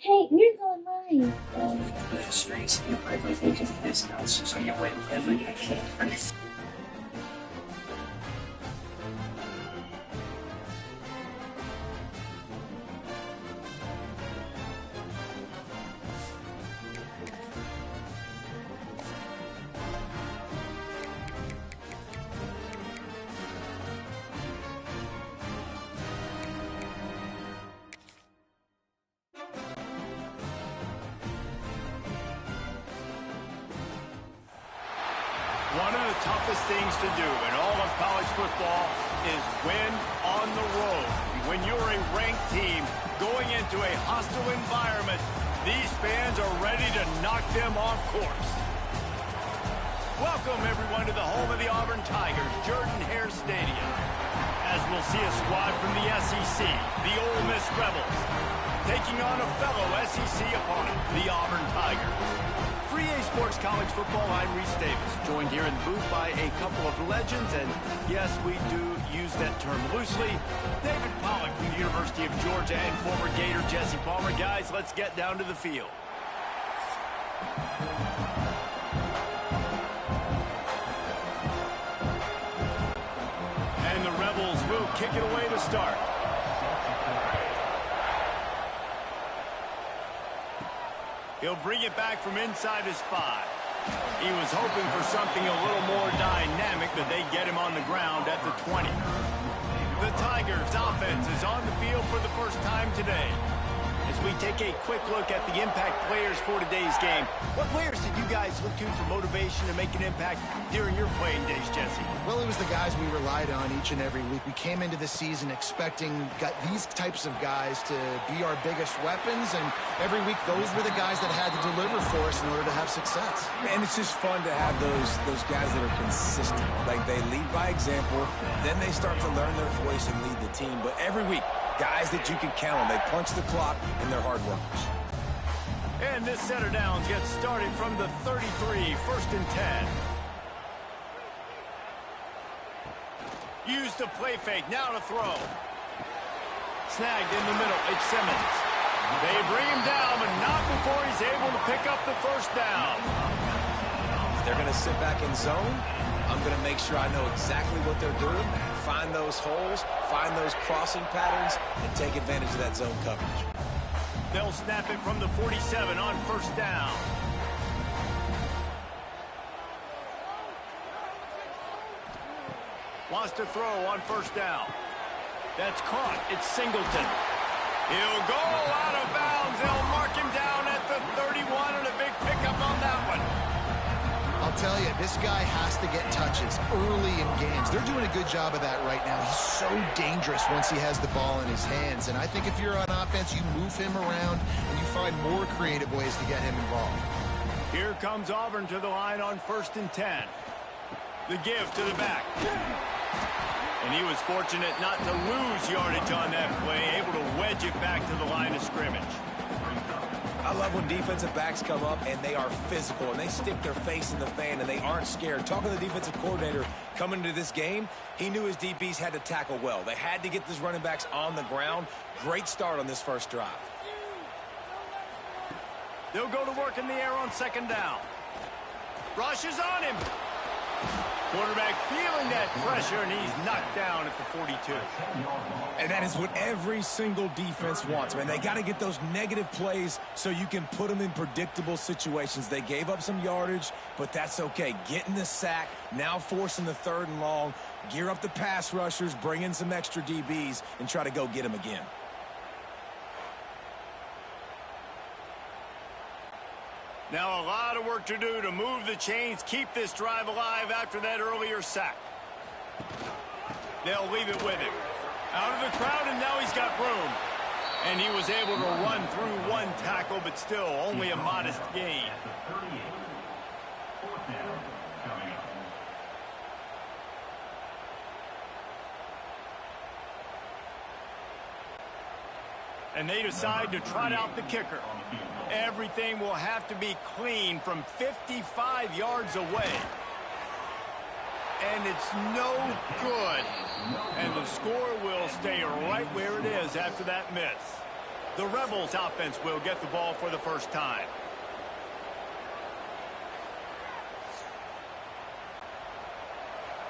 Hey, you're going mine. The strings in your life, I think, is this nuts, so you win every day. One of the toughest things to do in all of college football is win on the road. When you're a ranked team going into a hostile environment, these fans are ready to knock them off course. Welcome, everyone, to the home of the Auburn Tigers, Jordan-Hare Stadium. As we'll see a squad from the SEC, the Ole Miss Rebels, taking on a fellow SEC opponent, the Auburn Tigers. For EA Sports College Football, I'm Reese Davis, joined here in the booth by a couple of legends, and yes, we do use that term loosely. David Pollack from the University of Georgia and former Gator Jesse Palmer. Guys, let's get down to the field. And the Rebels will kick it away to start. He'll bring it back from inside his 5. He was hoping for something a little more dynamic, but they get him on the ground at the 20. The Tigers' offense is on the field for the first time today. As we take a quick look at the impact players for today's game, what players did you guys look to for motivation to make an impact during your playing days, Jesse? Well, it was the guys we relied on each and every week. We came into the season expecting these types of guys to be our biggest weapons, and every week those were the guys that had to deliver for us in order to have success. And it's just fun to have those guys that are consistent. Like, they lead by example, then they start to learn their voice and lead the team. But every week, guys that you can count on. They punch the clock, and they're hard workers. And this setter downs gets started from the 33, 1st and 10. Use the play fake, now to throw. Snagged in the middle, it's Simmons. They bring him down, but not before he's able to pick up the first down. If they're going to sit back in zone, I'm going to make sure I know exactly what they're doing, find those holes, find those crossing patterns, and take advantage of that zone coverage. They'll snap it from the 47 on 1st down. Wants to throw on 1st down. That's caught. It's Singleton. He'll go out of bounds. They'll mark him down at the 31, and a big pickup on that one. I'll tell you, this guy has to get touches early in games. They're doing a good job of that right now. He's so dangerous once he has the ball in his hands. And I think if you're on offense, you move him around and you find more creative ways to get him involved. Here comes Auburn to the line on 1st and 10. The give to the back. And he was fortunate not to lose yardage on that play, able to wedge it back to the line of scrimmage. I love when defensive backs come up and they are physical and they stick their face in the fan and they aren't scared. Talking to the defensive coordinator coming into this game, he knew his DBs had to tackle well. They had to get these running backs on the ground. Great start on this first drive. They'll go to work in the air on 2nd down. Rush is on him. Quarterback feeling that pressure, and he's knocked down at the 42. And that is what every single defense wants, man. They got to get those negative plays so you can put them in predictable situations. They gave up some yardage, but that's okay. Getting the sack, now forcing the 3rd and long, gear up the pass rushers, bring in some extra DBs, and try to go get them again. Now a lot of work to do to move the chains, keep this drive alive after that earlier sack. They'll leave it with him. Out of the crowd, and now he's got room. And he was able to run through one tackle, but still only a modest gain. And they decide to trot out the kicker. Everything will have to be clean from 55 yards away. And it's no good. And the score will stay right where it is after that miss. The Rebels offense will get the ball for the first time.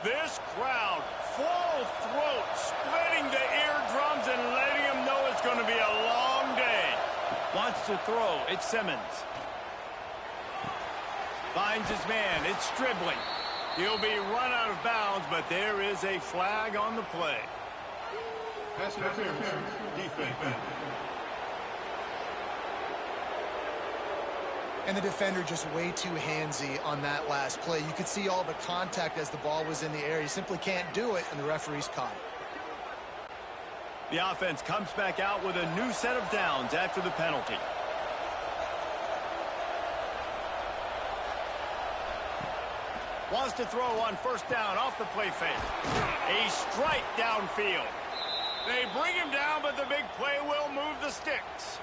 This crowd, full throat, splitting the eardrums and letting them know it's going to be a long day. Wants to throw. It's Simmons. Finds his man. It's Stribling. He'll be run out of bounds, but there is a flag on the play. Pass interference. Defense. And the defender just way too handsy on that last play. You could see all the contact as the ball was in the air. He simply can't do it, and the referee's caught it. The offense comes back out with a new set of downs after the penalty. Wants to throw on first down off the play fake. A strike downfield. They bring him down, but the big play will move the sticks.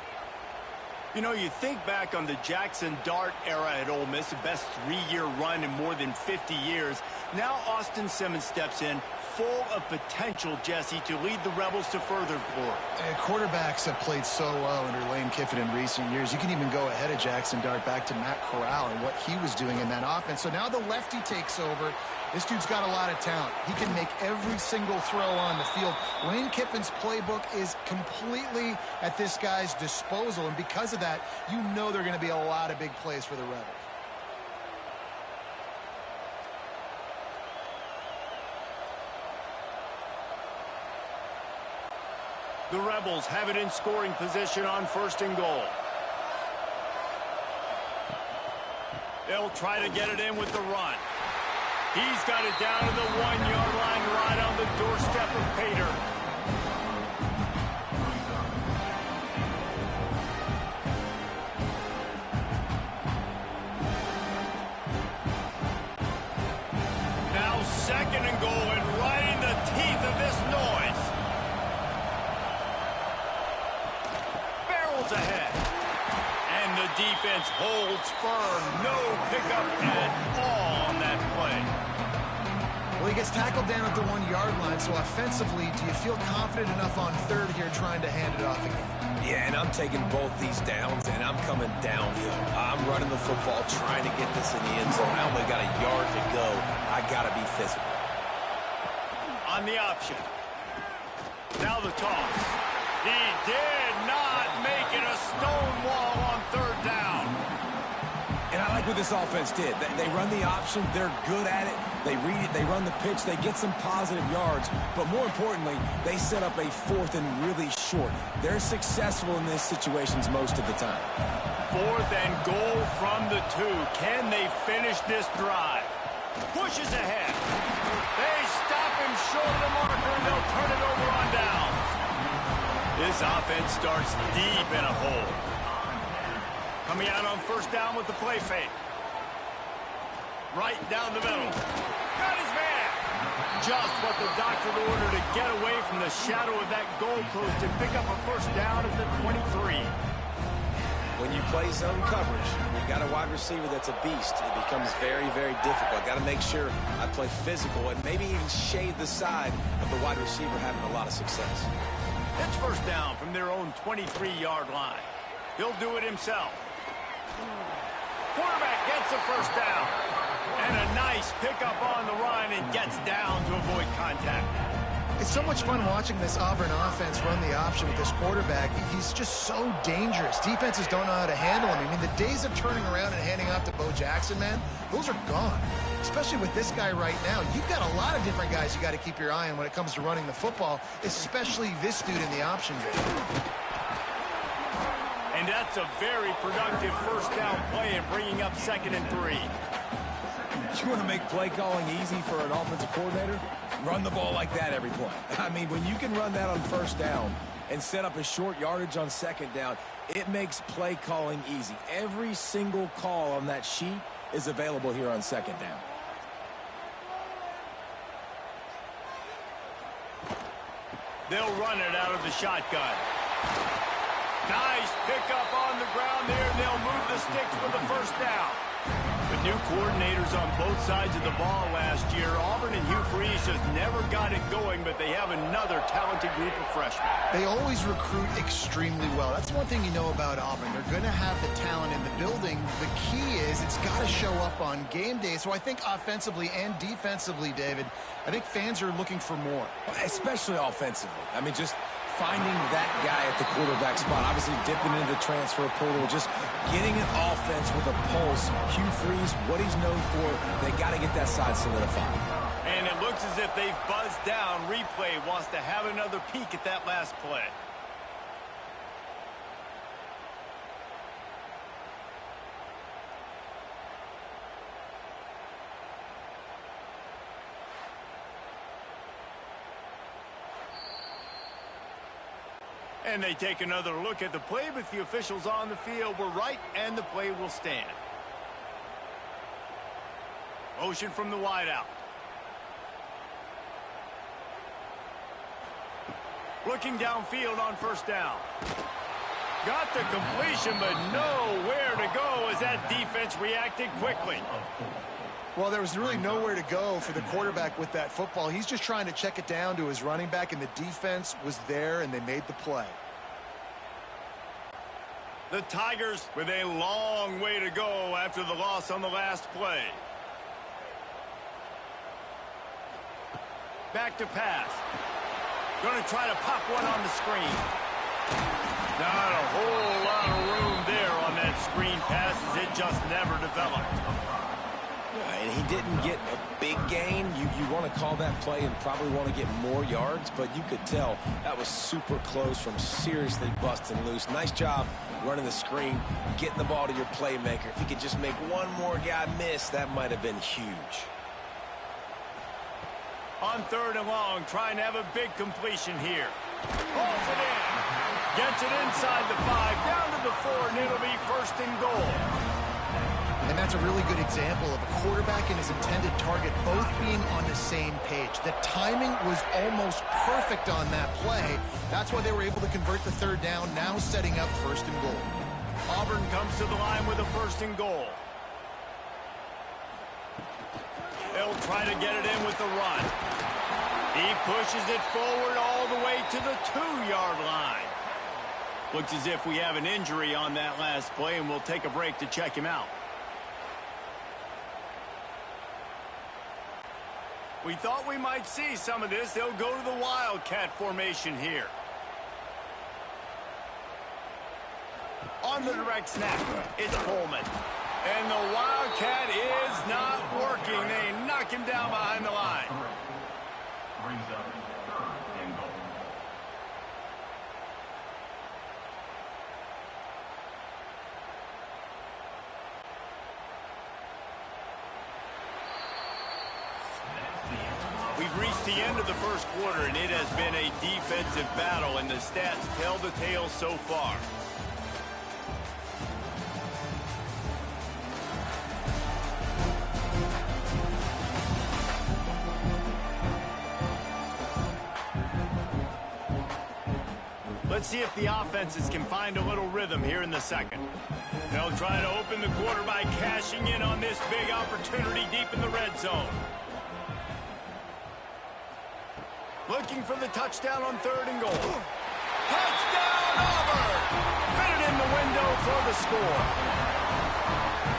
You know, you think back on the Jackson Dart era at Ole Miss, the best 3-year run in more than 50 years. Now Austin Simmons steps in, full of potential, Jesse, to lead the Rebels to further glory. Quarterbacks have played so well under Lane Kiffin in recent years. You can even go ahead of Jackson Dart back to Matt Corral and what he was doing in that offense. So now the lefty takes over. This dude's got a lot of talent. He can make every single throw on the field. Lane Kiffin's playbook is completely at this guy's disposal, and because of that, you know there are going to be a lot of big plays for the Rebels. The Rebels have it in scoring position on first and goal. They'll try to get it in with the run. He's got it down to the 1-yard line right on the doorstep of Pater. Now second and goal, and right in the teeth of this noise. Barrels ahead. And the defense holds firm. No pickup at all on that play. Well, he gets tackled down at the 1-yard line, so offensively, do you feel confident enough on third here trying to hand it off again? Yeah, and I'm taking both these downs, and I'm coming downhill. I'm running the football, trying to get this in the end zone. I only got a yard to go. I got to be physical. On the option. Now the toss. He did not make it a stone wall on third down. And I like what this offense did. They run the option. They're good at it. They read it. They run the pitch. They get some positive yards. But more importantly, they set up a fourth and really short. They're successful in these situations most of the time. Fourth and goal from the 2. Can they finish this drive? Pushes ahead. They stop him short of the marker, and they'll turn it over on downs. This offense starts deep in a hole. Coming out on first down with the play fake. Right down the middle. Got his man. Just what the doctor ordered to get away from the shadow of that goalpost and pick up a first down at the 23. When you play zone coverage, you've got a wide receiver that's a beast. It becomes very, very difficult. Got to make sure I play physical and maybe even shade the side of the wide receiver having a lot of success. It's first down from their own 23-yard line. He'll do it himself. Quarterback gets the first down. And a nice pickup on the run and gets down to avoid contact. It's so much fun watching this Auburn offense run the option with this quarterback. He's just so dangerous. Defenses don't know how to handle him. I mean, the days of turning around and handing off to Bo Jackson, man, those are gone. Especially with this guy right now. You've got a lot of different guys you got to keep your eye on when it comes to running the football, especially this dude in the option game. And that's a very productive first down play and bringing up 2nd and 3. You want to make play calling easy for an offensive coordinator? Run the ball like that every play. I mean, when you can run that on first down and set up a short yardage on second down, it makes play calling easy. Every single call on that sheet is available here on second down. They'll run it out of the shotgun. Nice pickup on the ground there. They'll move the sticks for the first down. With new coordinators on both sides of the ball last year, Auburn and Hugh Freeze just never got it going, but they have another talented group of freshmen. They always recruit extremely well. That's one thing you know about Auburn. They're going to have the talent in the building. The key is it's got to show up on game day. So I think offensively and defensively, David, I think fans are looking for more. Especially offensively. I mean, just finding that guy at the quarterback spot, obviously dipping into the transfer portal, just getting an offense with a pulse. Hugh Freeze, what he's known for, they got to get that side solidified. And it looks as if they've buzzed down. Replay wants to have another peek at that last play. And they take another look at the play, but the officials on the field were right, and the play will stand. Motion from the wideout. Looking downfield on first down. Got the completion, but nowhere to go as that defense reacted quickly. Well, there was really nowhere to go for the quarterback with that football. He's just trying to check it down to his running back, and the defense was there, and they made the play. The Tigers with a long way to go after the loss on the last play. Back to pass. Going to try to pop one on the screen. Not a whole lot of room there on that screen pass as it just never developed. And he didn't get a big gain. You want to call that play and probably want to get more yards, but you could tell that was super close from seriously busting loose. Nice job running the screen, getting the ball to your playmaker. If he could just make one more guy miss, that might have been huge. On third and long, trying to have a big completion here. Pulls it in. Gets it inside the 5, down to the 4, and it'll be first and goal. And that's a really good example of a quarterback and his intended target both being on the same page. The timing was almost perfect on that play. That's why they were able to convert the third down, now setting up first and goal. Auburn comes to the line with a first and goal. They'll try to get it in with the run. He pushes it forward all the way to the 2-yard line. Looks as if we have an injury on that last play, and we'll take a break to check him out. We thought we might see some of this. They'll go to the Wildcat formation here. On the direct snap, it's Coleman. And the Wildcat is not working. They knock him down behind the line. Brings up third and goal. We've reached the end of the first quarter, and it has been a defensive battle, and the stats tell the tale so far. Let's see if the offenses can find a little rhythm here in the second. They'll try to open the quarter by cashing in on this big opportunity deep in the red zone. Looking for the touchdown on third and goal. Touchdown, Auburn! Fitted in the window for the score.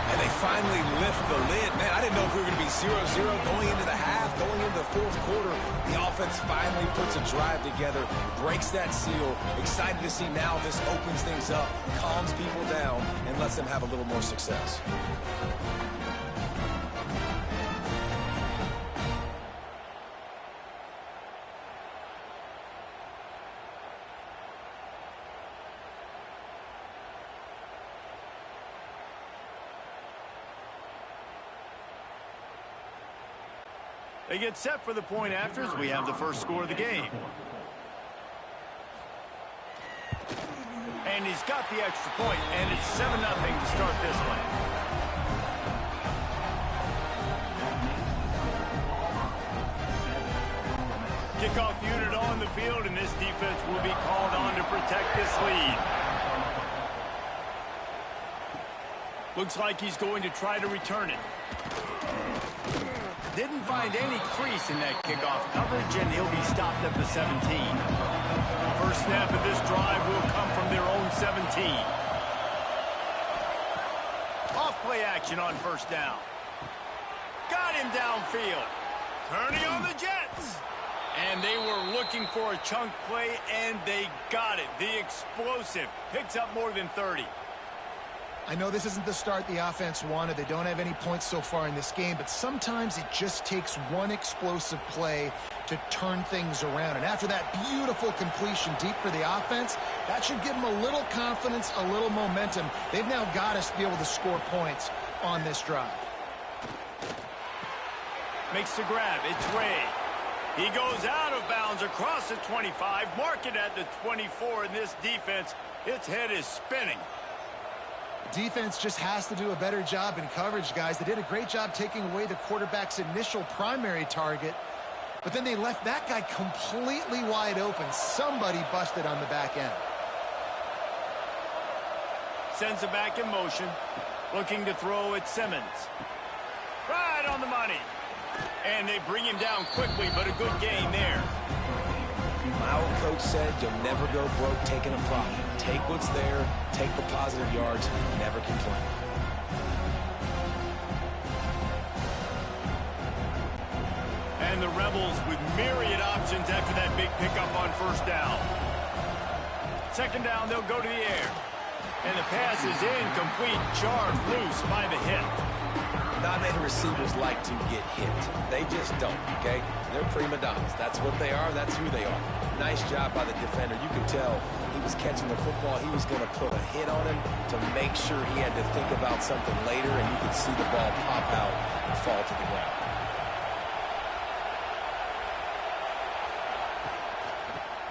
And they finally lift the lid. Man, I didn't know if we were going to be 0-0 going into the half, going into the fourth quarter. The offense finally puts a drive together, breaks that seal. Excited to see now this opens things up, calms people down, and lets them have a little more success. They get set for the point afters. We have the first score of the game. And he's got the extra point, and it's 7-0 to start this one. Kickoff unit on the field, and this defense will be called on to protect this lead. Looks like he's going to try to return it. Didn't find any crease in that kickoff coverage, and he'll be stopped at the 17. First snap of this drive will come from their own 17. Off-play action on first down. Got him downfield. Turning on the Jets. And they were looking for a chunk play, and they got it. The explosive picks up more than 30. I know this isn't the start the offense wanted. They don't have any points so far in this game, but sometimes it just takes one explosive play to turn things around. And after that beautiful completion deep for the offense, that should give them a little confidence, a little momentum. They've now got us to be able to score points on this drive. Makes the grab. It's Ray. He goes out of bounds across the 25, mark it at the 24, and this defense, its head is spinning. Defense just has to do a better job in coverage, guys. They did a great job taking away the quarterback's initial primary target, but then they left that guy completely wide open. Somebody busted on the back end. Sends it back in motion, looking to throw at Simmons. Right on the money. And they bring him down quickly, but a good game there. My old coach said you'll never go broke taking a profit. Take what's there, take the positive yards, never complain. And the Rebels with myriad options after that big pickup on first down. Second down, they'll go to the air. And the pass is incomplete, jarred loose by the hit. Not many receivers like to get hit. They just don't, okay? They're prima donnas. That's what they are. That's who they are. Nice job by the defender. You could tell he was catching the football. He was going to put a hit on him to make sure he had to think about something later, and you could see the ball pop out and fall to the ground.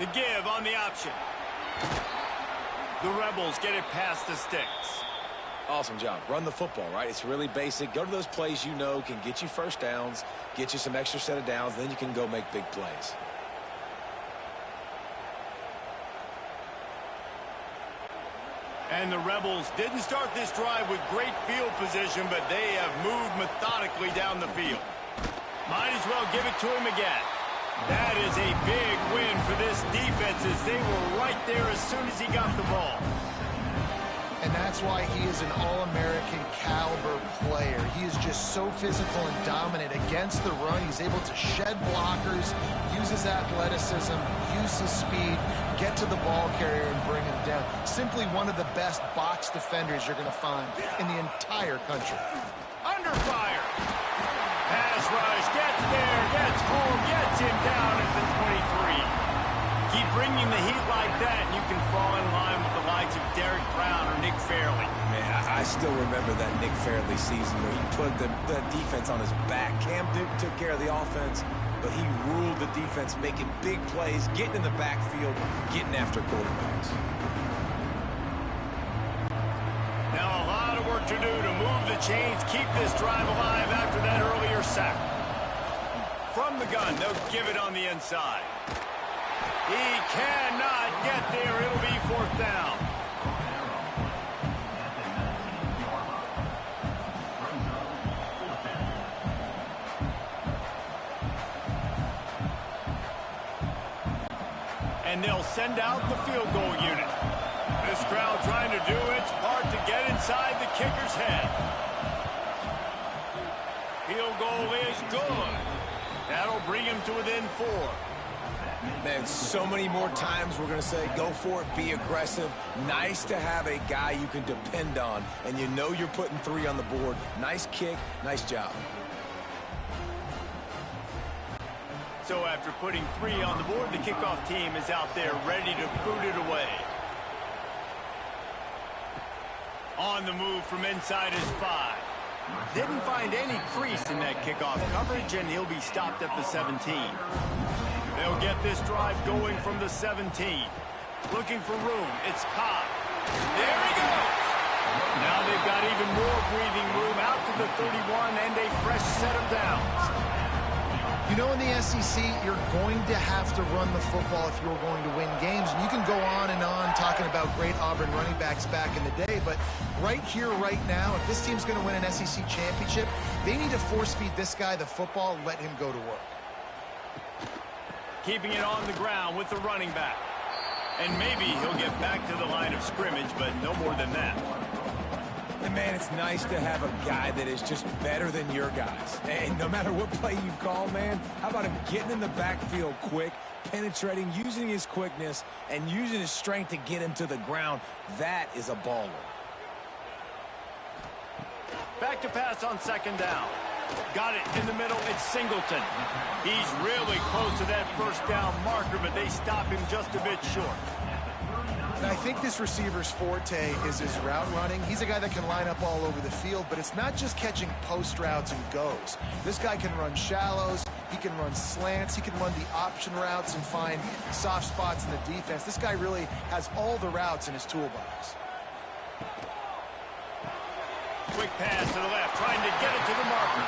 The give on the option. The Rebels get it past the sticks. Awesome job. Run the football, right? It's really basic. Go to those plays you know can get you first downs, get you some extra set of downs, then you can go make big plays. And the Rebels didn't start this drive with great field position, but they have moved methodically down the field. Might as well give it to him again. That is a big win for this defense as they were right there as soon as he got the ball. And that's why he is an All-American caliber player. He is just so physical and dominant against the run. He's able to shed blockers, use his athleticism, use his speed, get to the ball carrier and bring him down. Simply one of the best box defenders you're going to find in the entire country. Under fire. Pass rush, gets there, gets home, gets him down at the 23. Keep bringing the heat like that, and you can fall in line with the likes of Derek Brown or Nick Fairley. Man, I still remember that Nick Fairley season where he put the defense on his back. Cam Duke took care of the offense, but he ruled the defense, making big plays, getting in the backfield, getting after quarterbacks. Now a lot of work to do to move the chains, keep this drive alive after that earlier sack. From the gun, they'll give it on the inside. He cannot get there. It'll be fourth down. And they'll send out the field goal unit. This crowd trying to do its part to get inside the kicker's head. Field goal is good. That'll bring him to within 4. Man, so many more times we're going to say, go for it, be aggressive. Nice to have a guy you can depend on, and you know you're putting 3 on the board. Nice kick, nice job. So after putting 3 on the board, the kickoff team is out there ready to boot it away. On the move from inside his 5. Didn't find any crease in that kickoff coverage, and he'll be stopped at the 17. They'll get this drive going from the 17. Looking for room. It's Cobb. There he goes. Now they've got even more breathing room out to the 31 and a fresh set of downs. You know, in the SEC, you're going to have to run the football if you're going to win games. And you can go on and on talking about great Auburn running backs back in the day, but right here, right now, if this team's going to win an SEC championship, they need to force-feed this guy the football and let him go to work. Keeping it on the ground with the running back. And maybe he'll get back to the line of scrimmage, but no more than that. And man, it's nice to have a guy that is just better than your guys. And no matter what play you call, man, how about him getting in the backfield quick, penetrating, using his quickness, and using his strength to get him to the ground? That is a baller. Back to pass on second down. Got it in the middle. It's Singleton. He's really close to that first down marker, but they stop him just a bit short. And I think this receiver's forte is his route running. He's a guy that can line up all over the field, but it's not just catching post routes and goes. This guy can run shallows, he can run slants, he can run the option routes and find soft spots in the defense. This guy really has all the routes in his toolbox. Quick pass to the left, trying to get it to the marker.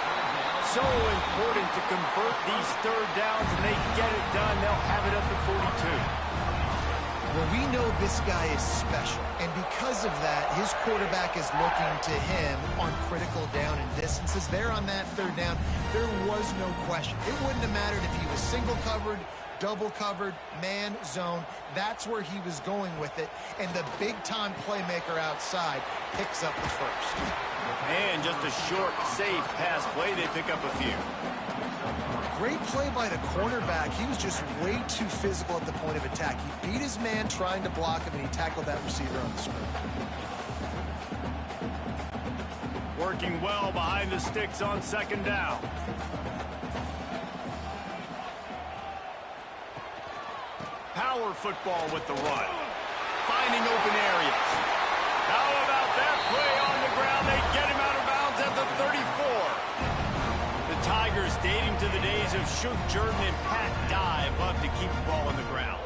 So important to convert these third downs, and they get it done. They'll have it at the 42. Well, we know this guy is special, and because of that, his quarterback is looking to him on critical down and distances. There on that third down, there was no question. It wouldn't have mattered if he was single covered, double covered, man, zone. That's where he was going with it, and the big-time playmaker outside picks up the first. And just a short, safe pass play, they pick up a few. Great play by the cornerback. He was just way too physical at the point of attack. He beat his man trying to block him, and he tackled that receiver on the screen. Working well behind the sticks on second down. Power football with the run. Finding open areas. How about that play on the ground? They get him out of bounds at the 34. The Tigers, dating to the days of Shook Jordan and Pat Dye, love to keep the ball on the ground.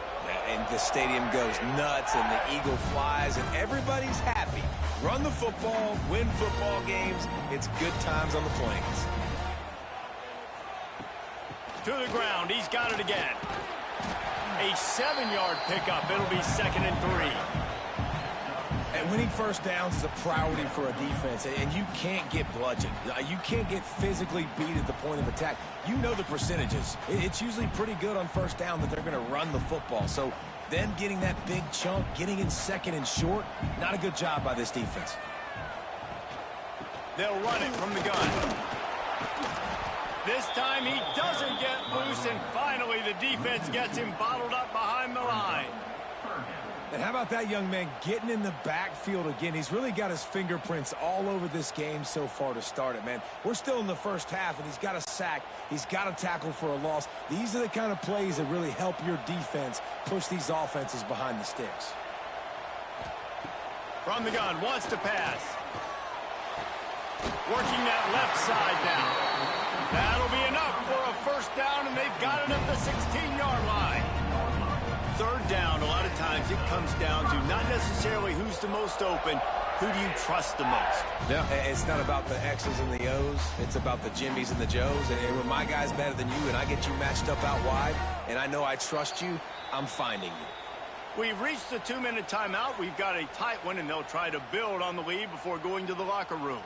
And the stadium goes nuts, and the eagle flies, and everybody's happy. Run the football, win football games. It's good times on the plains. To the ground, he's got it again. A 7-yard pickup. It'll be 2nd and 3. And winning first downs is a priority for a defense, and you can't get bludgeoned. You can't get physically beat at the point of attack. You know the percentages. It's usually pretty good on first down that they're going to run the football. So them getting that big chunk, getting in 2nd and short, not a good job by this defense. They'll run it from the gun. This time he doesn't get loose, and finally the defense gets him bottled up behind the line. And how about that young man getting in the backfield again? He's really got his fingerprints all over this game so far to start it, man. We're still in the first half, and he's got a sack. He's got a tackle for a loss. These are the kind of plays that really help your defense push these offenses behind the sticks. From the gun, wants to pass. Working that left side now. That'll be enough for a first down, and they've got it at the 16-yard line. Third down, a lot of times it comes down to not necessarily who's the most open, who do you trust the most? Yeah, it's not about the X's and the O's. It's about the Jimmys and the Joes. And when my guy's better than you and I get you matched up out wide, and I know I trust you, I'm finding you. We've reached the 2-minute timeout. We've got a tight one, and they'll try to build on the lead before going to the locker room.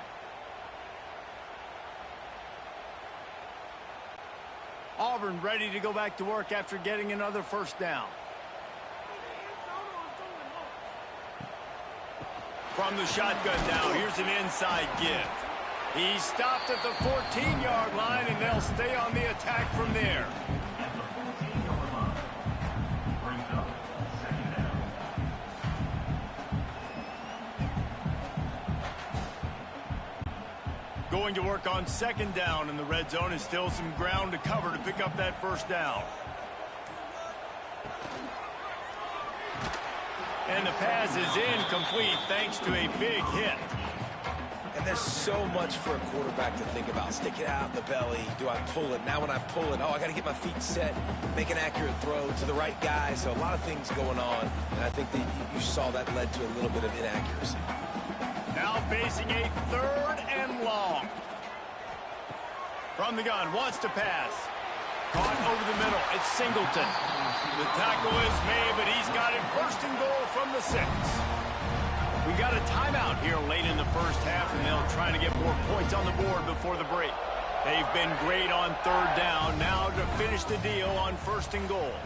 Auburn ready to go back to work after getting another first down. From the shotgun now, here's an inside give. He stopped at the 14-yard line, and they'll stay on the attack from there. At the 14-yard line, brings up 2nd down. Going to work on 2nd down in the red zone, and still some ground to cover to pick up that first down. And the pass is incomplete thanks to a big hit. And there's so much for a quarterback to think about. Stick it out in the belly. Do I pull it? Now when I pull it, I got to get my feet set, make an accurate throw to the right guy. So a lot of things going on, and I think that you saw that led to a little bit of inaccuracy. Now facing a 3rd and long. From the gun, wants to pass. caught over the middle. It's Singleton. The tackle is made, but he's got it first and goal from the 6. We got a timeout here late in the first half, and they'll try to get more points on the board before the break. They've been great on third down. Now to finish the deal on first and goal.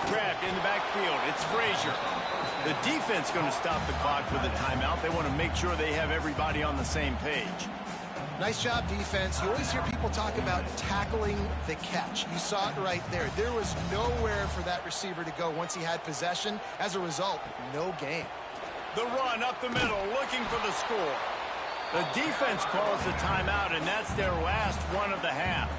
Grabbed in the backfield. It's Frazier. The defense going to stop the clock with a timeout. They want to make sure they have everybody on the same page. Nice job, defense. You always hear people talk about tackling the catch. You saw it right there. There was nowhere for that receiver to go once he had possession. As a result, no gain. The run up the middle, looking for the score. The defense calls the timeout, and that's their last one of the half.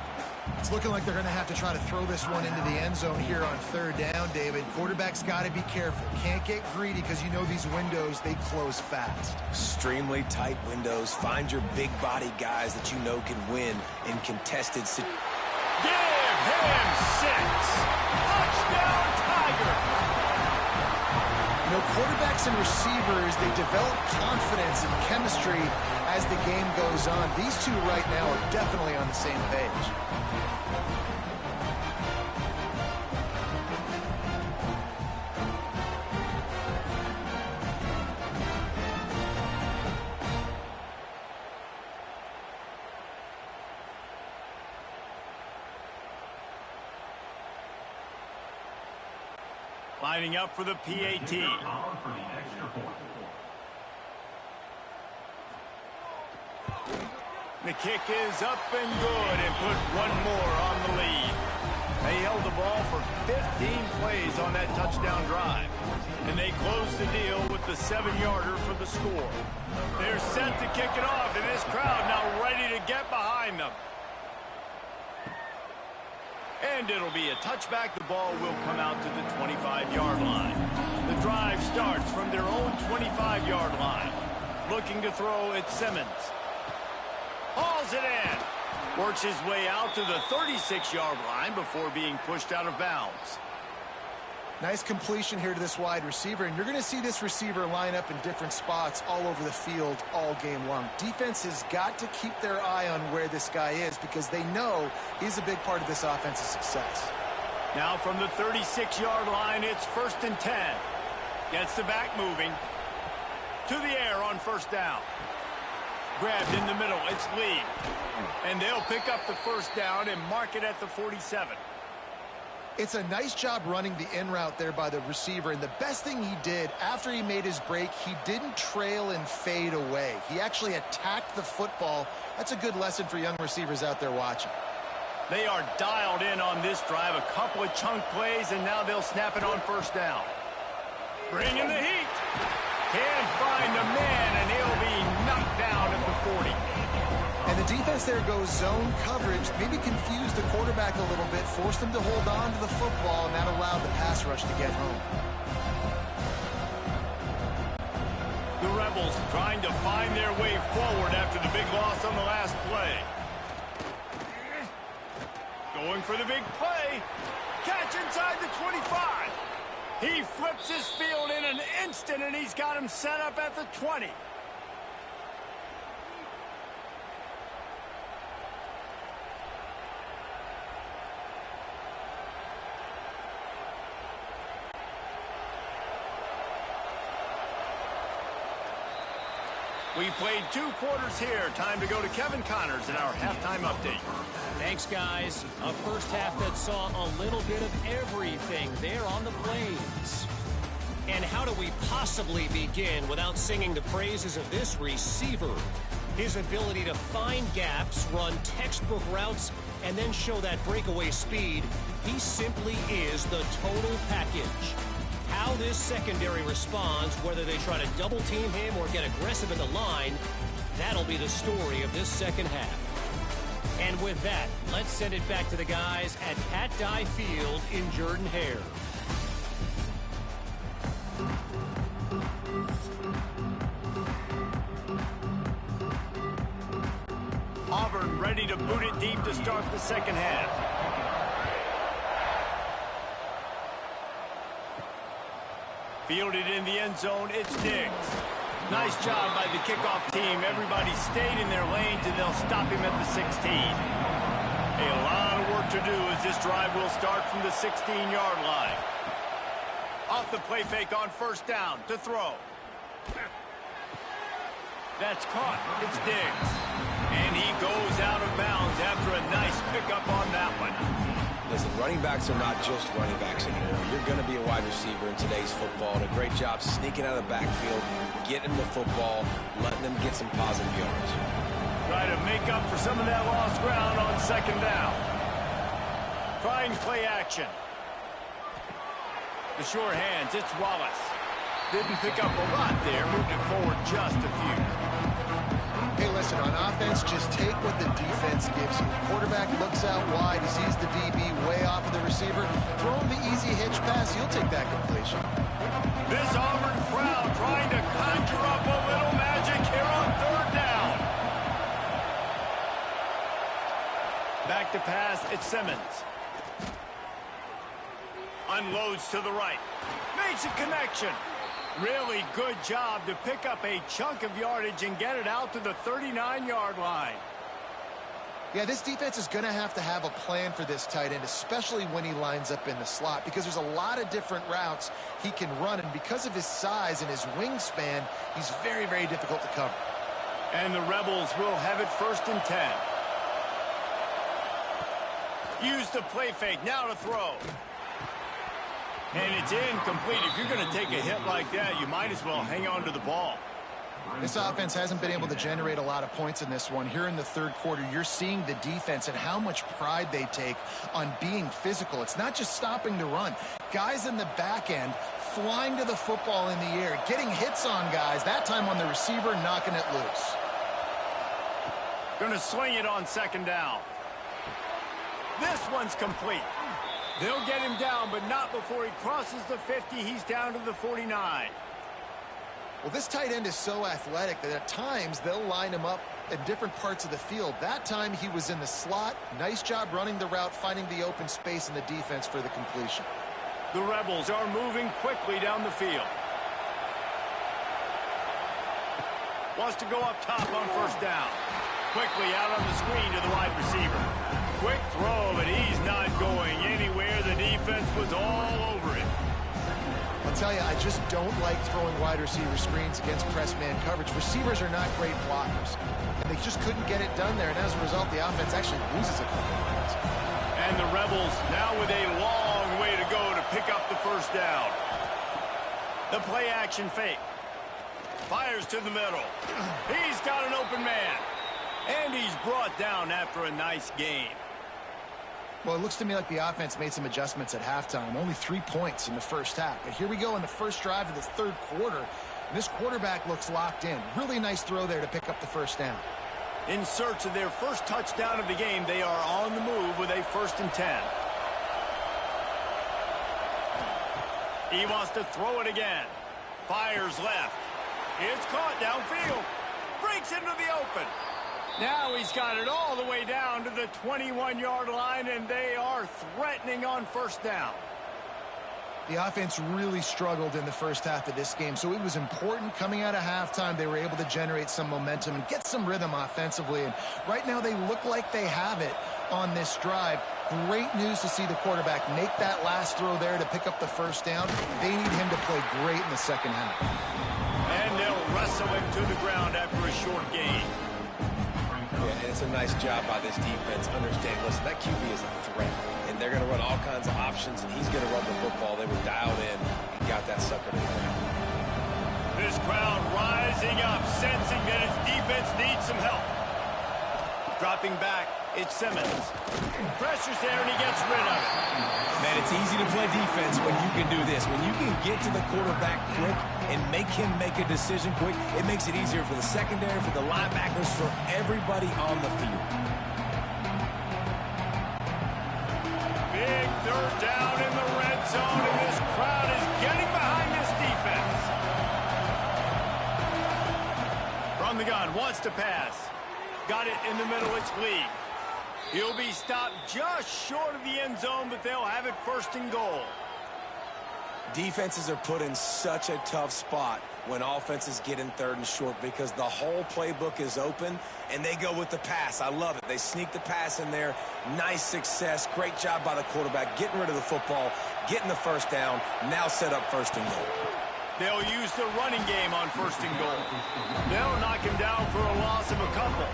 It's looking like they're going to have to try to throw this one into the end zone here on third down, David. Quarterback's got to be careful. Can't get greedy because you know these windows, they close fast. Extremely tight windows. Find your big body guys that you know can win in contested situations. Give him 6. Touchdown, Tiger. You know, quarterbacks and receivers, they develop confidence and chemistry as the game goes on. These two right now are definitely on the same page. Lining up for the PAT. The kick is up and good and put one more on the lead. They held the ball for 15 plays on that touchdown drive. And they closed the deal with the 7-yarder for the score. They're set to kick it off, and this crowd now ready to get behind them. And it'll be a touchback. The ball will come out to the 25-yard line. The drive starts from their own 25-yard line. Looking to throw at Simmons. Hauls it in. Works his way out to the 36-yard line before being pushed out of bounds. Nice completion here to this wide receiver, and you're going to see this receiver line up in different spots all over the field all game long. Defense has got to keep their eye on where this guy is because they know he's a big part of this offense's success. Now from the 36-yard line, it's 1st and 10. Gets the back moving. To the air on first down. Grabbed in the middle, it's Lee. And they'll pick up the first down and mark it at the 47. It's a nice job running the in route there by the receiver, and the best thing he did after he made his break, he didn't trail and fade away. He actually attacked the football. That's a good lesson for young receivers out there watching. They are dialed in on this drive, a couple of chunk plays, and now they'll snap it on first down. Bringing the heat. Can't find the man, and he'll be knocked down at the 40. And the defense there goes zone coverage, maybe confused the quarterback a little bit, forced him to hold on to the football, and that allowed the pass rush to get home. The Rebels trying to find their way forward after the big loss on the last play. Going for the big play. Catch inside the 25. He flips his field in an instant, and he's got him set up at the 20. We played 2 quarters here. Time to go to Kevin Connors in our halftime update. Thanks, guys. A first half that saw a little bit of everything there on the plains. And how do we possibly begin without singing the praises of this receiver? His ability to find gaps, run textbook routes, and then show that breakaway speed. He simply is the total package. How this secondary responds, whether they try to double team him or get aggressive in the line, that'll be the story of this second half. And with that, let's send it back to the guys at Pat Dye Field in Jordan-Hare. Auburn ready to boot it deep to start the second half. Fielded in the end zone, it's Diggs. Nice job by the kickoff team. Everybody stayed in their lanes, and they'll stop him at the 16. A lot of work to do as this drive will start from the 16-yard line. Off the play fake on first down to throw. That's caught. It's Diggs. And he goes out of bounds after a nice pickup on that one. Listen, running backs are not just running backs anymore. You're going to be a wide receiver in today's football. And a great job sneaking out of the backfield, getting the football, letting them get some positive yards. Try to make up for some of that lost ground on second down. Trying play action. The sure hands, it's Wallace. Didn't pick up a lot there, moved it forward just a few. Hey, listen, on offense, just take what the defense gives you. Quarterback looks out wide, he sees the DB way off of the receiver. Throw him the easy hitch pass, he'll take that completion. This Auburn crowd trying to conjure up a little magic here on third down. Back to pass, it's Simmons. Unloads to the right. Makes a connection. Really good job to pick up a chunk of yardage and get it out to the 39-yard line. Yeah, this defense is going to have a plan for this tight end, especially when he lines up in the slot, because there's a lot of different routes he can run, and because of his size and his wingspan, he's very, very difficult to cover. And the Rebels will have it 1st and 10. Use the play fake, now to throw. And it's incomplete. If you're going to take a hit like that, you might as well hang on to the ball. This offense hasn't been able to generate a lot of points in this one. Here in the third quarter, you're seeing the defense and how much pride they take on being physical. It's not just stopping the run. Guys in the back end flying to the football in the air, getting hits on guys, that time on the receiver, knocking it loose. Going to swing it on second down. This one's complete. They'll get him down, but not before he crosses the 50. He's down to the 49. Well, this tight end is so athletic that at times they'll line him up in different parts of the field. That time he was in the slot. Nice job running the route, finding the open space in the defense for the completion. The Rebels are moving quickly down the field. Wants to go up top on first down. Quickly out on the screen to the wide receiver. Quick throw, but he's not going anywhere. The defense was all over it. I'll tell you, I just don't like throwing wide receiver screens against press man coverage. Receivers are not great blockers, and they just couldn't get it done there, and as a result, the offense actually loses a couple of points. And the Rebels now with a long way to go to pick up the first down. The play action fake. Fires to the middle. He's got an open man. And he's brought down after a nice game. Well, it looks to me like the offense made some adjustments at halftime. Only 3 points in the first half. But here we go in the first drive of the third quarter. And this quarterback looks locked in. Really nice throw there to pick up the first down. In search of their first touchdown of the game, they are on the move with a 1st and 10. He wants to throw it again. Fires left. It's caught downfield. Breaks into the open. Now he's got it all the way down to the 21-yard line, and they are threatening on first down. The offense really struggled in the first half of this game, so it was important coming out of halftime. They were able to generate some momentum and get some rhythm offensively, and right now they look like they have it on this drive. Great news to see the quarterback make that last throw there to pick up the first down. They need him to play great in the second half. And they'll wrestle him to the ground after a short gain. Yeah, and it's a nice job by this defense. Understand, listen, that QB is a threat, and they're going to run all kinds of options, and he's going to run the football. They were dialed in and got that sucker to the ground. This crowd rising up, sensing that its defense needs some help. Dropping back, it's Simmons. Pressure's there, and he gets rid of it. Man, it's easy to play defense when you can do this. When you can get to the quarterback quick and make him make a decision quick, it makes it easier for the secondary, for the linebackers, for everybody on the field. Big third down in the red zone, and this crowd is getting behind this defense. From the gun, wants to pass. Got it in the middle, it's Lee. He'll be stopped just short of the end zone, but they'll have it 1st and goal. Defenses are put in such a tough spot when offenses get in 3rd and short because the whole playbook is open and they go with the pass. I love it. They sneak the pass in there. Nice success. Great job by the quarterback getting rid of the football, getting the first down, now set up 1st and goal. They'll use the running game on 1st and goal. They'll knock him down for a loss of a couple.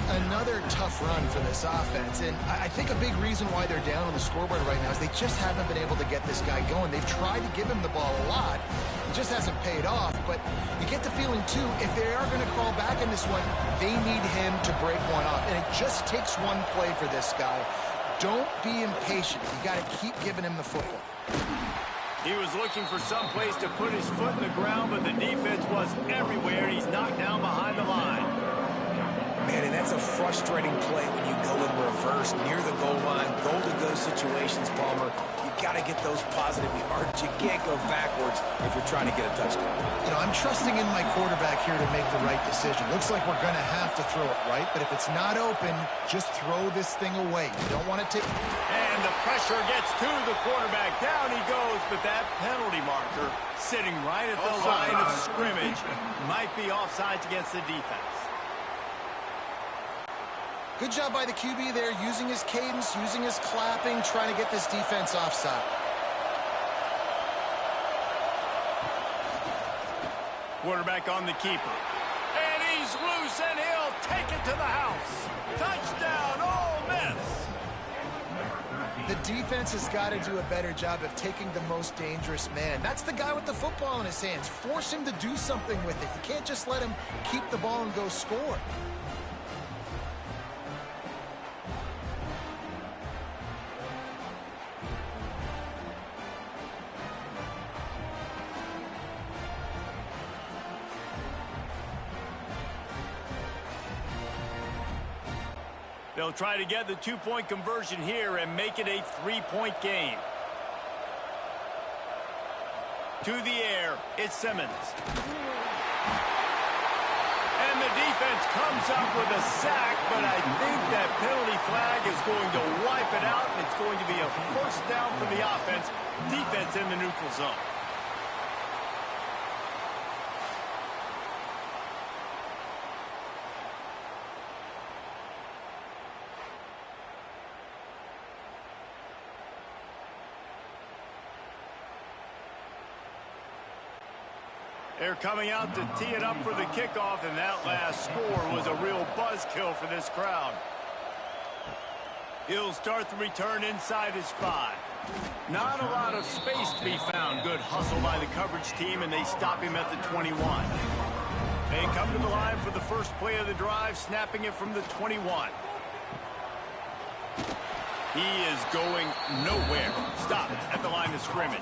Another tough run for this offense, and I think a big reason why they're down on the scoreboard right now is they just haven't been able to get this guy going. They've tried to give him the ball a lot. It just hasn't paid off, but you get the feeling, too, if they are going to crawl back in this one, they need him to break one off, and it just takes one play for this guy. Don't be impatient. You got to keep giving him the football. He was looking for some place to put his foot in the ground, but the defense was everywhere, and he's knocked down behind the line. Man, and that's a frustrating play when you go in reverse near the goal line. Goal-to-go situations, Palmer. You got to get those positive yards. You can't go backwards if you're trying to get a touchdown. You know, I'm trusting in my quarterback here to make the right decision. Looks like we're going to have to throw it, right? But if it's not open, just throw this thing away. You don't want to take... And the pressure gets to the quarterback. Down he goes, but that penalty marker sitting right at the line of scrimmage might be offsides against the defense. Good job by the QB there, using his cadence, using his clapping, trying to get this defense offside. Quarterback on the keeper. And he's loose, and he'll take it to the house. Touchdown, Ole Miss! The defense has got to do a better job of taking the most dangerous man. That's the guy with the football in his hands. Force him to do something with it. You can't just let him keep the ball and go score. They'll try to get the 2-point conversion here and make it a 3-point game. To the air, it's Simmons. And the defense comes up with a sack, but I think that penalty flag is going to wipe it out, and it's going to be a 1st down for the offense. Defense in the neutral zone. They're coming out to tee it up for the kickoff, and that last score was a real buzzkill for this crowd. He'll start the return inside his 5. Not a lot of space to be found. Good hustle by the coverage team, and they stop him at the 21. They come to the line for the first play of the drive, snapping it from the 21. He is going nowhere. Stop at the line of scrimmage.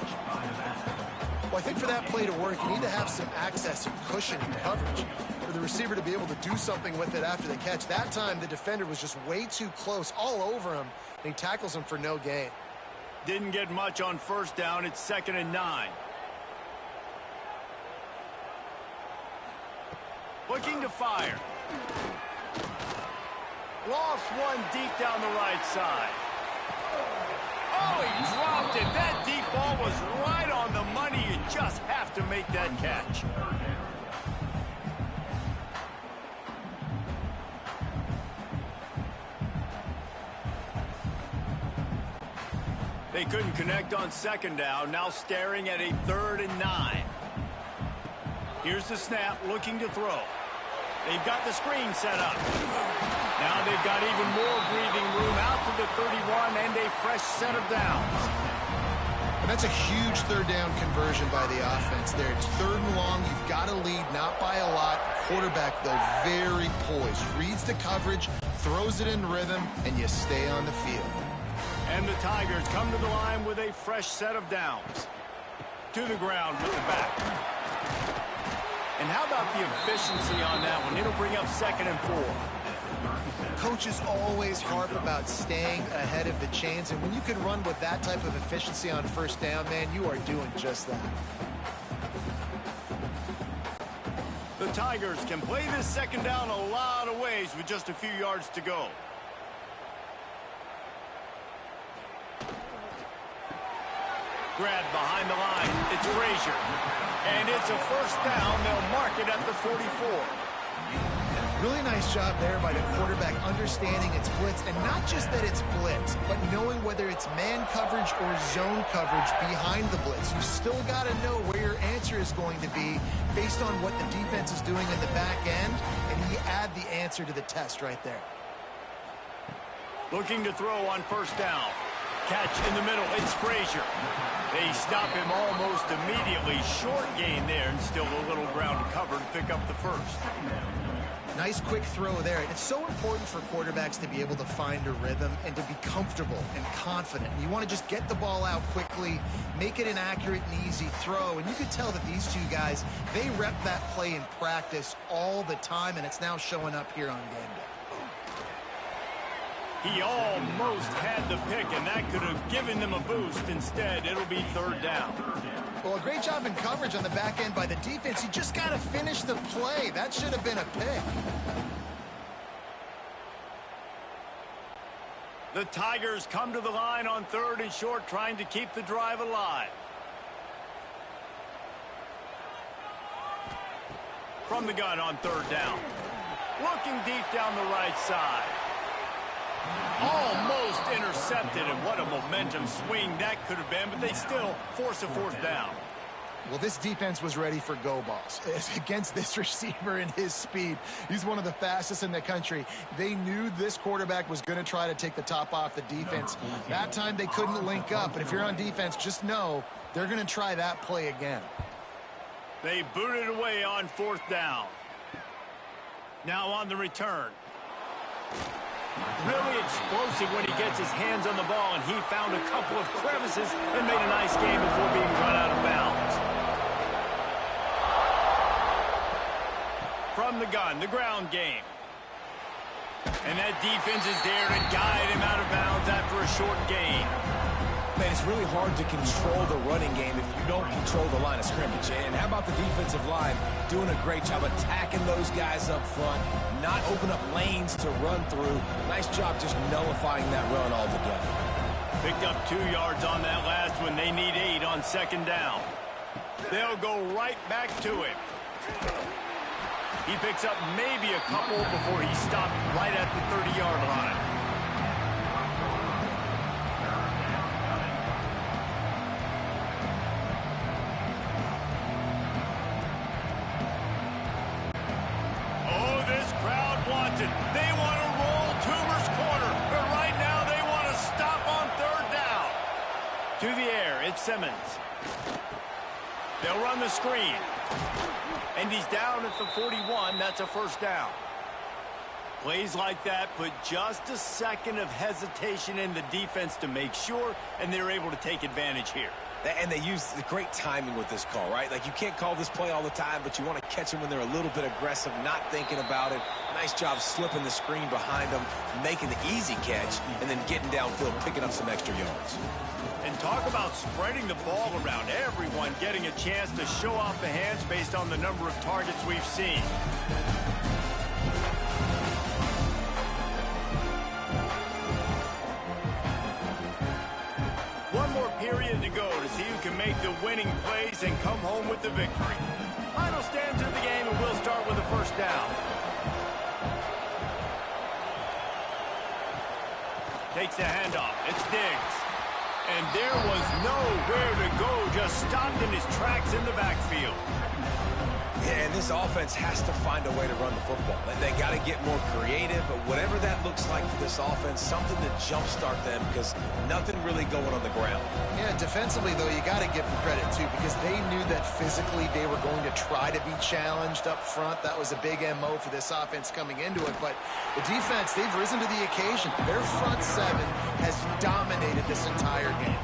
Well, I think for that play to work, you need to have some access and cushion in coverage for the receiver to be able to do something with it after the catch. That time, the defender was just way too close, all over him, and he tackles him for no gain. Didn't get much on 1st down. It's 2nd and 9. Looking to fire. Lost one deep down the right side. Oh, he dropped it. That deep ball was right on the money. You just have to make that catch. They couldn't connect on 2nd down. Now staring at a 3rd and 9. Here's the snap, looking to throw. They've got the screen set up. Now they've got even more breathing room out to the 31 and a fresh set of downs. And that's a huge 3rd down conversion by the offense there. It's 3rd and long. You've got to lead, not by a lot. Quarterback, though, very poised. Reads the coverage, throws it in rhythm, and you stay on the field. And the Tigers come to the line with a fresh set of downs. To the ground with the back. And how about the efficiency on that one? It'll bring up 2nd and 4. Coaches always harp about staying ahead of the chains, and when you can run with that type of efficiency on 1st down, man, you are doing just that. The Tigers can play this 2nd down a lot of ways with just a few yards to go. Grab behind the line. It's Frazier. And it's a first down. They'll mark it at the 44. Really nice job there by the quarterback understanding it's blitz, and not just that it's blitz, but knowing whether it's man coverage or zone coverage behind the blitz. You've still got to know where your answer is going to be based on what the defense is doing in the back end, and he add the answer to the test right there. Looking to throw on first down. Catch in the middle. It's Frazier. They stop him almost immediately. Short gain there, and still a little ground to cover to pick up the first. Nice quick throw there. And it's so important for quarterbacks to be able to find a rhythm and to be comfortable and confident. You want to just get the ball out quickly, make it an accurate and easy throw. And you could tell that these two guys, they rep that play in practice all the time, and it's now showing up here on game day. He almost had the pick, and that could have given them a boost. Instead, it'll be third down. Well, a great job in coverage on the back end by the defense. You just got to finish the play. That should have been a pick. The Tigers come to the line on 3rd and short, trying to keep the drive alive. From the gun on 3rd down. Looking deep down the right side. Almost intercepted, and what a momentum swing that could have been, but they still force a 4th down. Well, this defense was ready for go balls. Against this receiver and his speed, he's one of the fastest in the country. They knew this quarterback was going to try to take the top off the defense. That time they couldn't link up, but if you're on defense, just know they're going to try that play again. They booted away on 4th down. Now on the return. Really explosive when he gets his hands on the ball, and he found a couple of crevices and made a nice game before being run out of bounds. From the gun, the ground game. And that defense is there to guide him out of bounds after a short gain. Man, it's really hard to control the running game if you don't control the line of scrimmage. And how about the defensive line doing a great job attacking those guys up front, not open up lanes to run through. Nice job just nullifying that run altogether. Picked up 2 yards on that last one. They need 8 on 2nd down. They'll go right back to him. He picks up maybe a couple before he stopped right at the 30-yard line. They want to roll Toomer's corner, but right now they want to stop on 3rd down. To the air, it's Simmons. They'll run the screen. And he's down at the 41. That's a first down. Plays like that put just a second of hesitation in the defense to make sure, and they're able to take advantage here. And they use the great timing with this call, right? Like, you can't call this play all the time, but you want to catch them when they're a little bit aggressive, not thinking about it. Nice job slipping the screen behind them, making the easy catch, and then getting downfield, picking up some extra yards. And talk about spreading the ball around. Everyone getting a chance to show off the hands based on the number of targets we've seen. One more period to go to see who can make the winning plays and come home with the victory. Final stands of the game, and we'll start with a first down. Takes the handoff. It's Diggs. And there was nowhere to go, just stopped in his tracks in the backfield. Yeah, and this offense has to find a way to run the football. They got to get more creative, but whatever that looks like for this offense, something to jumpstart them, because nothing really going on the ground. Yeah, defensively, though, you got to give them credit, too, because they knew that physically they were going to try to be challenged up front. That was a big MO for this offense coming into it, but the defense, they've risen to the occasion. Their front seven has dominated this entire game.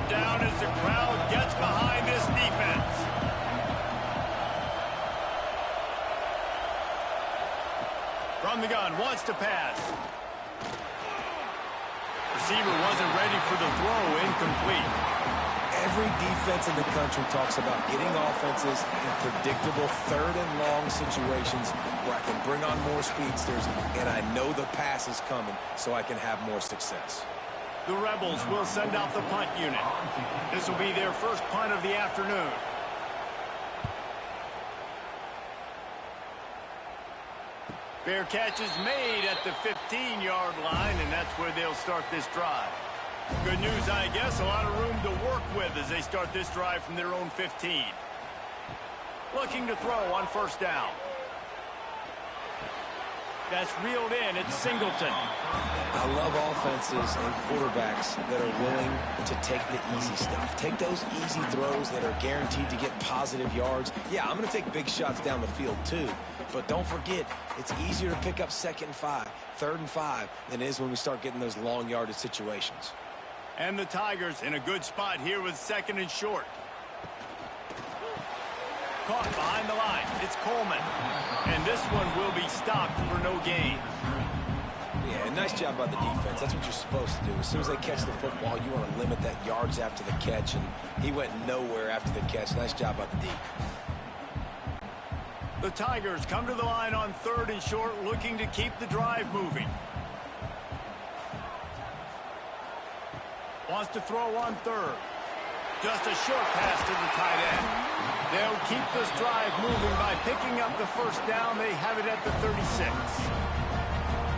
Down as the crowd gets behind this defense. From the gun, wants to pass. Receiver wasn't ready for the throw, incomplete. Every defense in the country talks about getting offenses in predictable third and long situations where I can bring on more speedsters and I know the pass is coming so I can have more success. The Rebels will send out the punt unit. This will be their first punt of the afternoon. Fair catch is made at the 15-yard line, and that's where they'll start this drive. Good news, I guess, a lot of room to work with as they start this drive from their own 15. Looking to throw on first down. That's reeled in. It's Singleton. I love offenses and quarterbacks that are willing to take the easy stuff. Take those easy throws that are guaranteed to get positive yards. Yeah, I'm going to take big shots down the field too. But don't forget, it's easier to pick up 2nd and 5, 3rd and 5 than it is when we start getting those long yardage situations. And the Tigers in a good spot here with 2nd and short. Caught behind the line. It's Coleman. And this one will be stopped for no gain. Yeah, nice job by the defense. That's what you're supposed to do. As soon as they catch the football, you want to limit that yards after the catch, and he went nowhere after the catch. Nice job by the D. The Tigers come to the line on 3rd and short, looking to keep the drive moving. Wants to throw on 3rd. Just a short pass to the tight end. They'll keep this drive moving by picking up the first down. They have it at the 36.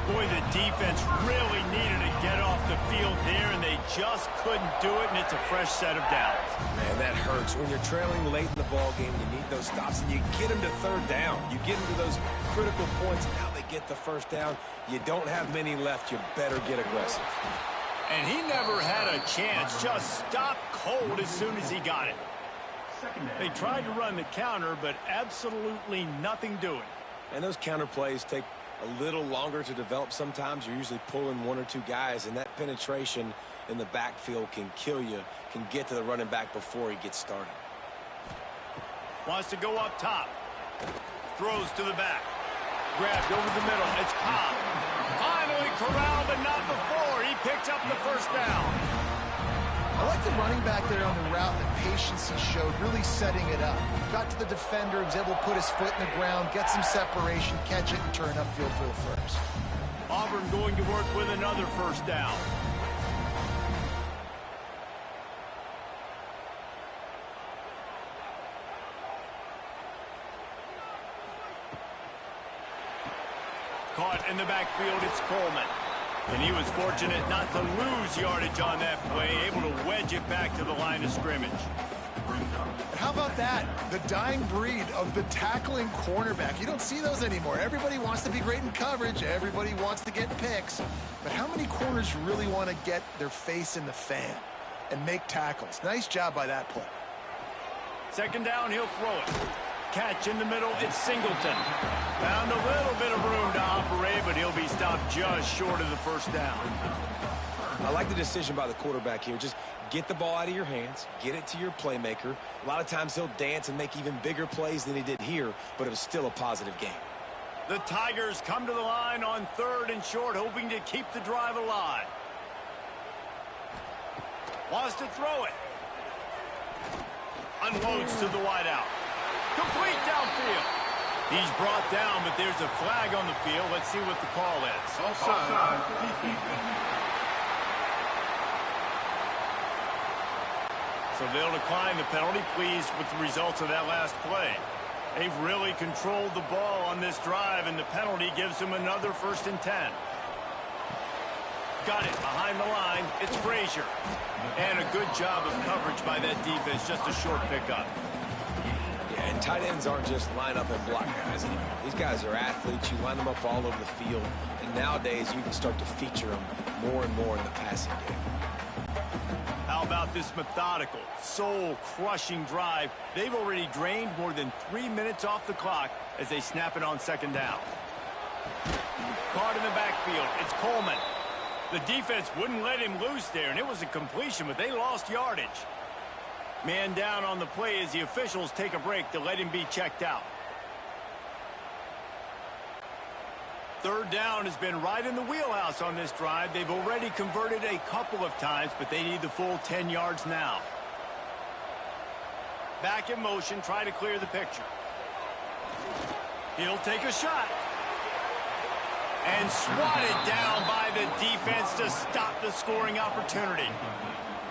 Boy, the defense really needed to get off the field there, and they just couldn't do it, and it's a fresh set of downs. Man, that hurts. When you're trailing late in the ball game, you need those stops, and you get them to 3rd down. You get them to those critical points, and now they get the first down. You don't have many left. You better get aggressive. And he never had a chance. Just stopped cold as soon as he got it. They tried to run the counter, but absolutely nothing doing. And those counter plays take a little longer to develop sometimes. You're usually pulling 1 or 2 guys, and that penetration in the backfield can kill you, can get to the running back before he gets started. Wants to go up top. Throws to the back. Grabbed over the middle. It's Cobb. Finally corralled, but not before. He picks up the first down. I like the running back there on the route, the patience he showed, really setting it up. Got to the defender, was able to put his foot in the ground, get some separation, catch it, and turn upfield for the first. Auburn going to work with another first down. Caught in the backfield, it's Coleman. And he was fortunate not to lose yardage on that play, able to wedge it back to the line of scrimmage. How about that? The dying breed of the tackling cornerback. You don't see those anymore. Everybody wants to be great in coverage. Everybody wants to get picks. But how many corners really want to get their face in the fan and make tackles? Nice job by that play. 2nd down, he'll throw it. Catch in the middle, it's Singleton. Found a little bit of room to operate, but he'll be stopped just short of the first down. I like the decision by the quarterback here. Just get the ball out of your hands, get it to your playmaker. A lot of times he'll dance and make even bigger plays than he did here, but it was still a positive game. The Tigers come to the line on 3rd and short, hoping to keep the drive alive. Wants to throw it. Unloads to the wideout. Complete downfield. He's brought down, but there's a flag on the field. Let's see what the call is. Offside. So they'll decline the penalty, pleased with the results of that last play. They've really controlled the ball on this drive, and the penalty gives them another 1st and 10. Got it behind the line. It's Frazier. And a good job of coverage by that defense. Just a short pickup. Yeah, and tight ends aren't just line up and block guys anymore. These guys are athletes. You line them up all over the field. And nowadays, you can start to feature them more and more in the passing game. How about this methodical, soul-crushing drive? They've already drained more than 3 minutes off the clock as they snap it on 2nd down. Caught in the backfield. It's Coleman. The defense wouldn't let him loose there, and it was a completion, but they lost yardage. Man down on the play as the officials take a break to let him be checked out. 3rd down has been right in the wheelhouse on this drive. They've already converted a couple of times, but they need the full 10 yards now. Back in motion, try to clear the picture. He'll take a shot. And swatted down by the defense to stop the scoring opportunity.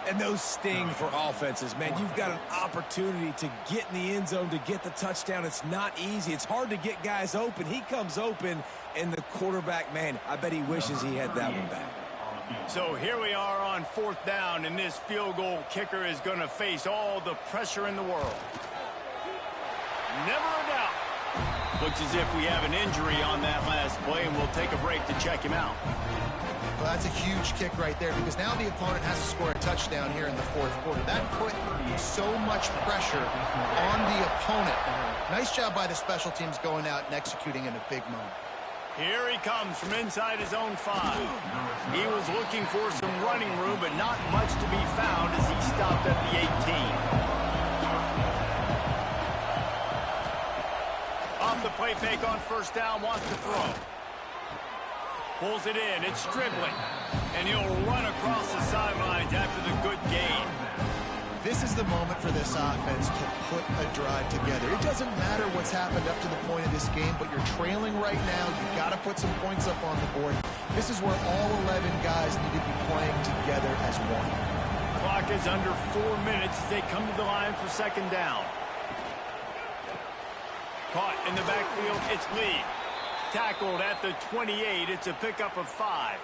And those sting for offenses, man. You've got an opportunity to get in the end zone, to get the touchdown. It's not easy. It's hard to get guys open. He comes open, and the quarterback, man, I bet he wishes he had that one back. So here we are on 4th down, and this field goal kicker is going to face all the pressure in the world. Never a doubt. Looks as if we have an injury on that last play, and we'll take a break to check him out. Well, that's a huge kick right there because now the opponent has to score a touchdown here in the 4th quarter. That put so much pressure on the opponent. Nice job by the special teams going out and executing in a big moment. Here he comes from inside his own 5. He was looking for some running room, but not much to be found as he stopped at the 18. Off the play fake on 1st down, wants to throw. Pulls it in, it's dribbling. And he'll run across the sidelines after the good gain. This is the moment for this offense to put a drive together. It doesn't matter what's happened up to the point of this game, but you're trailing right now. You've got to put some points up on the board. This is where all 11 guys need to be playing together as one. Clock is under 4 minutes as they come to the line for 2nd down. Caught in the backfield, it's Lee. Tackled at the 28. It's a pickup of 5.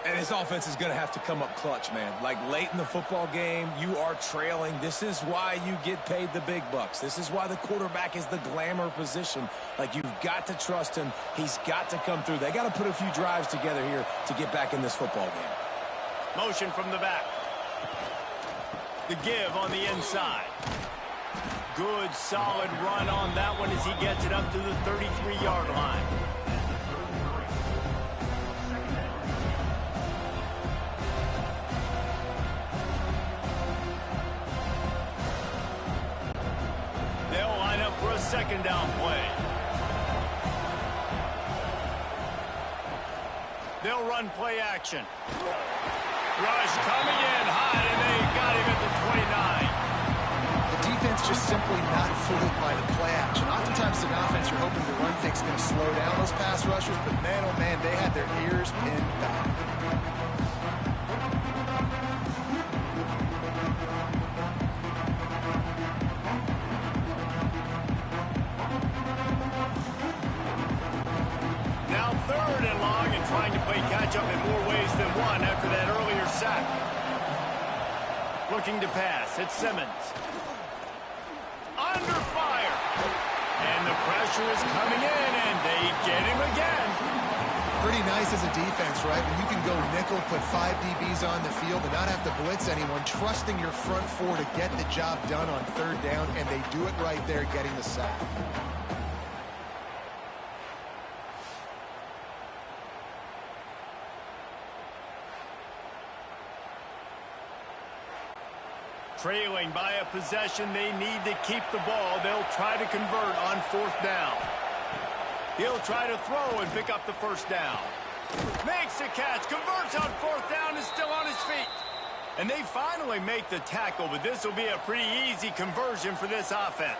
And his offense is going to have to come up clutch, man. Like late in the football game, you are trailing. This is why you get paid the big bucks. This is why the quarterback is the glamour position. Like, you've got to trust him. He's got to come through. They got to put a few drives together here to get back in this football game. Motion from the back. The give on the inside. Good, solid run on that one as he gets it up to the 33-yard line. They'll line up for a 2nd down play. They'll run play action. Rush coming in high, and they got him at the 29. Defense just simply not fooled by the play action. Oftentimes in offense, you're hoping the run fake's going to slow down those pass rushers, but man, oh man, they had their ears pinned back. Now 3rd and long and trying to play catch-up in more ways than one after that earlier sack. Looking to pass, it's Simmons. Under fire. And the pressure is coming in, and they get him again. Pretty nice as a defense, right? When you can go nickel, put 5 DBs on the field and not have to blitz anyone, trusting your front 4 to get the job done on 3rd down, and they do it right there, getting the sack. Trailing by a possession, they need to keep the ball. They'll try to convert on 4th down. He'll try to throw and pick up the 1st down. Makes the catch, converts on 4th down, is still on his feet. And they finally make the tackle, but this will be a pretty easy conversion for this offense.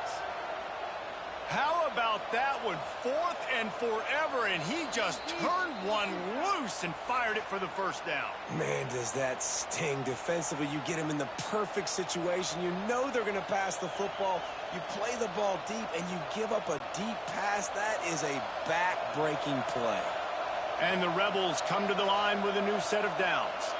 How about that one? 4th and forever, and he just turned one loose and fired it for the 1st down. Man, does that sting defensively. You get him in the perfect situation. You know they're going to pass the football. You play the ball deep, and you give up a deep pass. That is a back-breaking play. And the Rebels come to the line with a new set of downs.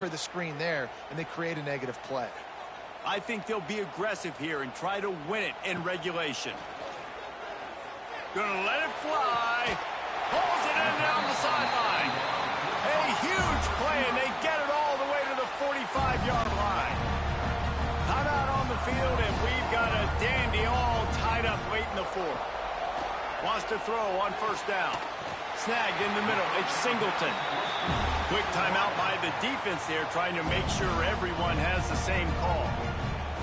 for the screen there, and they create a negative play. I think they'll be aggressive here and try to win it in regulation. Gonna let it fly. Pulls it in down the sideline. A huge play, and they get it all the way to the 45-yard line. Timeout on the field, and we've got a dandy all tied up late in the fourth. Wants to throw on first down. Snagged in the middle. It's Singleton. Quick timeout by the defense there, trying to make sure everyone has the same call.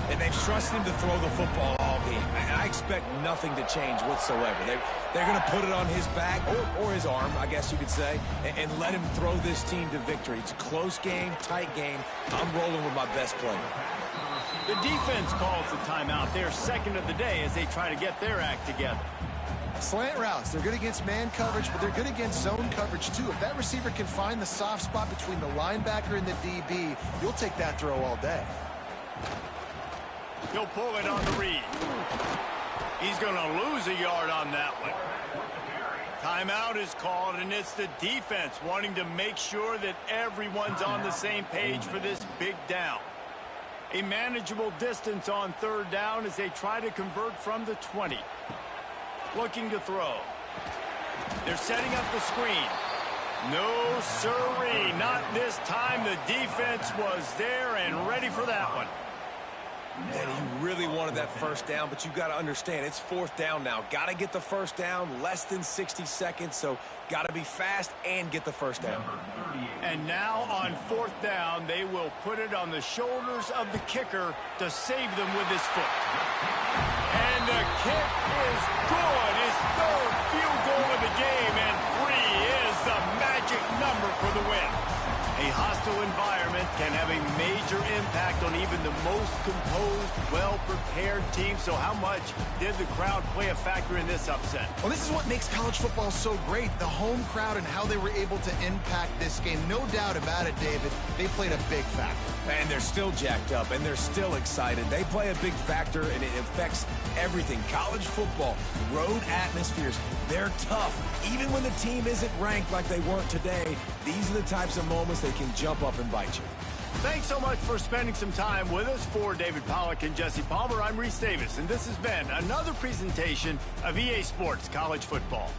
And they've trusted him to throw the football all game. And I expect nothing to change whatsoever. They're going to put it on his back, or his arm, I guess you could say, and let him throw this team to victory. It's a close game, tight game. I'm rolling with my best player. The defense calls the timeout. They're second of the day as they try to get their act together. Slant routes, they're good against man coverage, but they're good against zone coverage too. If that receiver can find the soft spot between the linebacker and the DB, you'll take that throw all day. He'll pull it on the read. He's going to lose a yard on that one. Timeout is called, and it's the defense wanting to make sure that everyone's on the same page for this big down. A manageable distance on third down as they try to convert from the 20. Looking to throw. They're setting up the screen. No siree, not this time. The defense was there and ready for that one. And he really wanted that first down, but you got to understand, it's fourth down now. Got to get the first down, less than 60 seconds, so got to be fast and get the first down. And now on fourth down, they will put it on the shoulders of the kicker to save them with his foot. And the kick is good. His third field goal of the game, and 3 is the magic number for the win. A hostile environment can have a major impact on even the most composed, well-prepared team. So how much did the crowd play a factor in this upset? Well, this is what makes college football so great, the home crowd and how they were able to impact this game. No doubt about it, David. They played a big factor. And they're still jacked up, and they're still excited. They play a big factor, and it affects everything. College football, road atmospheres, they're tough. Even when the team isn't ranked like they weren't today, these are the types of moments they can jump up and bite you. Thanks so much for spending some time with us. For David Pollack and Jesse Palmer, I'm Reese Davis, and this has been another presentation of EA Sports College Football.